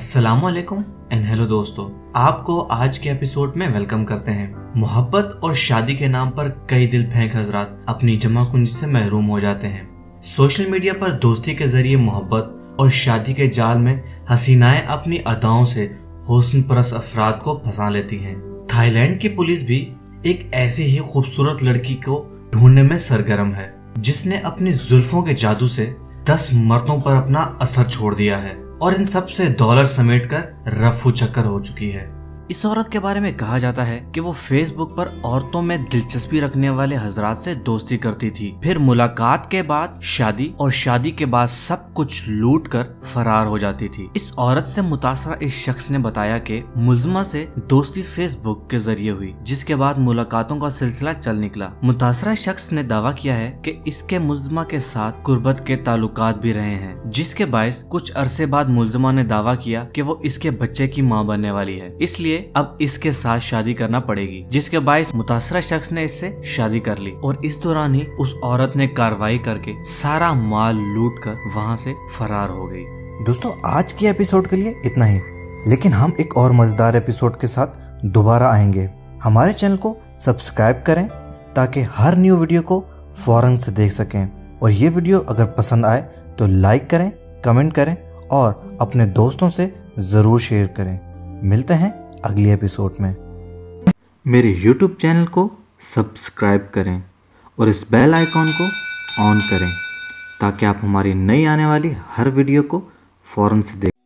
अस्सलामुअलैकुम and hello दोस्तों, आपको आज के एपिसोड में वेलकम करते हैं। मोहब्बत और शादी के नाम पर कई दिल फेंक हजरात अपनी जमा कुंजी से महरूम हो जाते हैं। सोशल मीडिया पर दोस्ती के जरिए मोहब्बत और शादी के जाल में हसीनाएं अपनी अदाओं से हुस्न परस्त अफराद को फंसा लेती हैं। थाईलैंड की पुलिस भी एक ऐसी ही खूबसूरत लड़की को ढूंढने में सरगर्म है जिसने अपनी जुल्फों के जादू से 10 मर्दों पर अपना असर छोड़ दिया है और इन सब से डॉलर समेटकर रफू चक्कर हो चुकी है। इस औरत के बारे में कहा जाता है कि वो फेसबुक पर औरतों में दिलचस्पी रखने वाले हजरात से दोस्ती करती थी, फिर मुलाकात के बाद शादी और शादी के बाद सब कुछ लूट कर फरार हो जाती थी। इस औरत से मुतासरा इस शख्स ने बताया कि मुल्जिमा से दोस्ती फेसबुक के जरिए हुई, जिसके बाद मुलाकातों का सिलसिला चल निकला। मुतासरा शख्स ने दावा किया है कि इसके मुल्जिमा के साथ कुर्बत के ताल्लुकात भी रहे हैं, जिसके बायस कुछ अरसे बाद मुल्जिमा ने दावा किया कि वो इसके बच्चे की माँ बनने वाली है, इसलिए अब इसके साथ शादी करना पड़ेगी, जिसके बायस मुतासरा शख्स ने इससे शादी कर ली और इस दौरान ही उस औरत ने कार्रवाई करके सारा माल लूट कर वहाँ से फरार हो गई। दोस्तों, आज की एपिसोड के लिए इतना ही, लेकिन हम एक और मजेदार एपिसोड के साथ दोबारा आएंगे। हमारे चैनल को सब्सक्राइब करें ताकि हर न्यू वीडियो को फौरन से देख सकें, और ये वीडियो अगर पसंद आए तो लाइक करें, कमेंट करें और अपने दोस्तों से ज़रूर शेयर करें। मिलते हैं अगली एपिसोड में। मेरे YouTube चैनल को सब्सक्राइब करें और इस बेल आइकॉन को ऑन करें ताकि आप हमारी नई आने वाली हर वीडियो को फौरन से देखें।